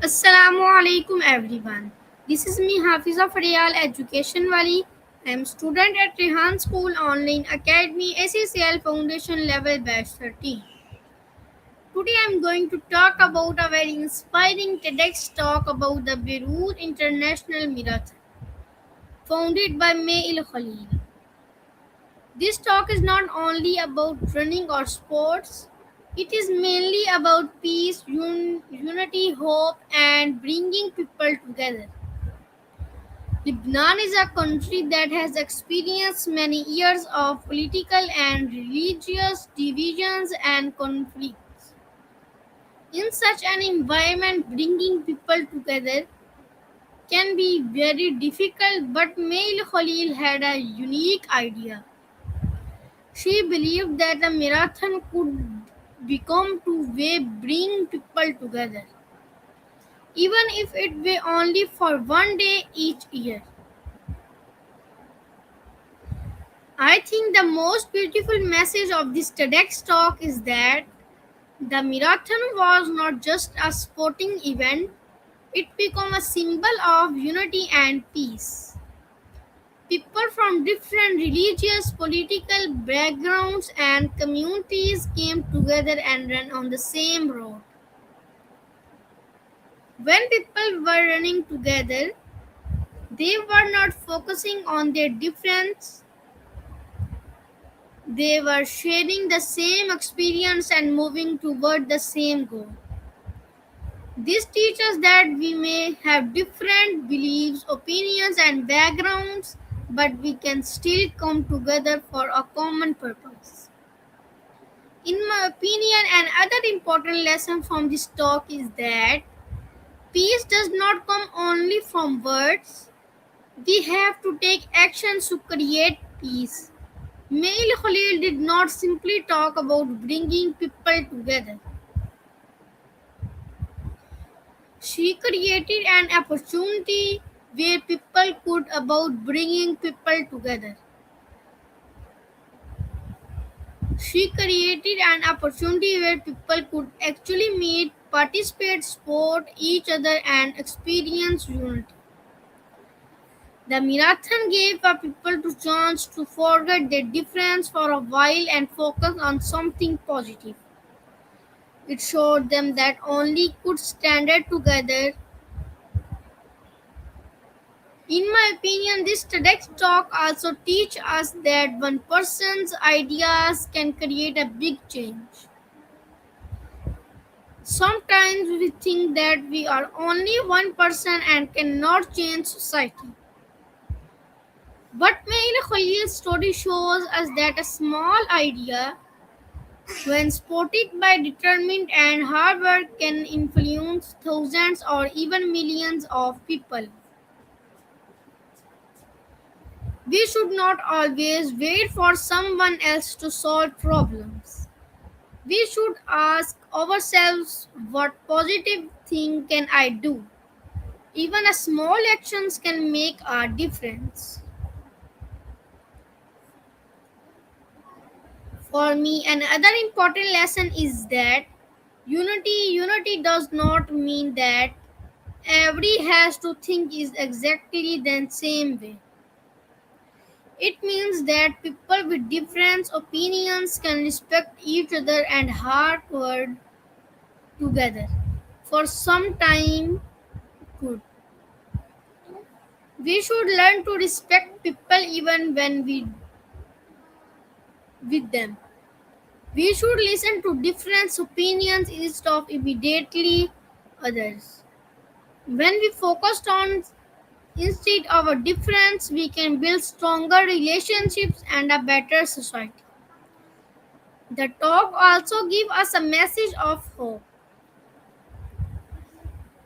Assalamu alaikum everyone. This is me Hafiza Faryal Education Wali. I am student at Rehan School Online Academy ACCL Foundation Level Batch 13. Today I am going to talk about a very inspiring TEDx talk about the Beirut International Marathon founded by Mail Khalil. This talk is not only about running or sports, it is mainly about peace, unity, hope, and bringing people together. Lebanon is a country that has experienced many years of political and religious divisions and conflicts. In such an environment, bringing people together can be very difficult, but Mail Khalil had a unique idea. She believed that a marathon could become to way bring people together, even if it were only for one day each year. I think the most beautiful message of this TEDx talk is that the marathon was not just a sporting event, it became a symbol of unity and peace. People from different religious, political backgrounds, and communities came together and ran on the same road. When people were running together, they were not focusing on their difference, they were sharing the same experience and moving toward the same goal. This teaches that we may have different beliefs, opinions, and backgrounds, but we can still come together for a common purpose. In my opinion, another important lesson from this talk is that peace does not come only from words. We have to take actions to create peace. Mail Khalil did not simply talk about bringing people together. She created an opportunity where people could about bringing people together. She created an opportunity where people could actually meet, participate, support each other, and experience unity. The marathon gave a people the chance to forget their difference for a while and focus on something positive. It showed them that only could stand together. In my opinion, this TEDx talk also teach us that one person's ideas can create a big change. Sometimes we think that we are only one person and cannot change society. But Mail Khalil's story shows us that a small idea, when supported by determined and hard work, can influence thousands or even millions of people. We should not always wait for someone else to solve problems. We should ask ourselves, what positive thing can I do? Even a small actions can make a difference. For me, another important lesson is that unity does not mean that every has to think is exactly the same way. It means that people with different opinions can respect each other and hard work together. For some time good. We should learn to respect people even when we with them. We should listen to different opinions instead of immediately others. When we focused on instead of a difference, we can build stronger relationships and a better society. The talk also gives us a message of hope.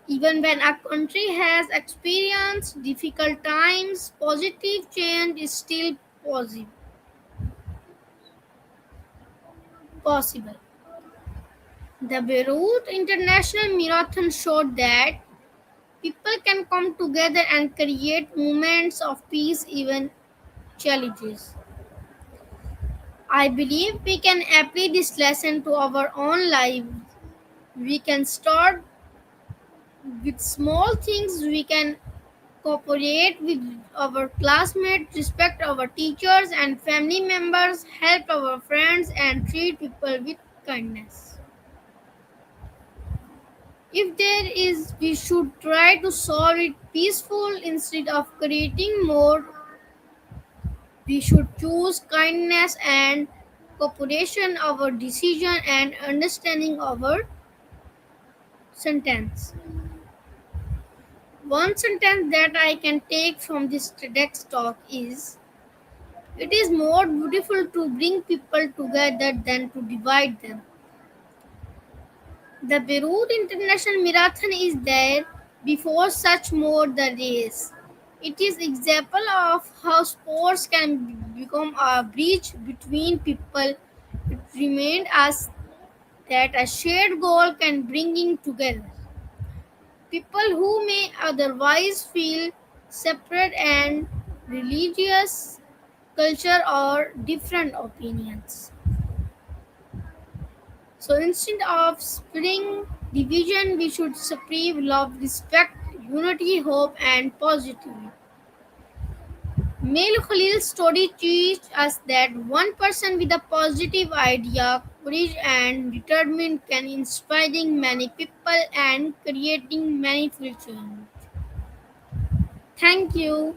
Even when a country has experienced difficult times, positive change is still possible. The Beirut International Marathon showed that people can come together and create moments of peace even challenges. I believe we can apply this lesson to our own lives. We can start With small things, we can cooperate with our classmates, respect our teachers and family members, help our friends, and treat people with kindness. If there is, we should try to solve it peaceful instead of creating more. We should choose kindness and cooperation our decision and understanding our sentence. One sentence that I can take from this TEDx talk is, it is more beautiful to bring people together than to divide them. The Beirut International Marathon is there before such more the race. It is example of how sports can become a bridge between people. It remained us that a shared goal can bring together people who may otherwise feel separate and religious, culture or different opinions. So instead of spreading division, we should spread love, respect, unity, hope, and positivity. Male Khalil's story teaches us that one person with a positive idea, courage, and determination can inspiring many people and creating many futures. Thank you.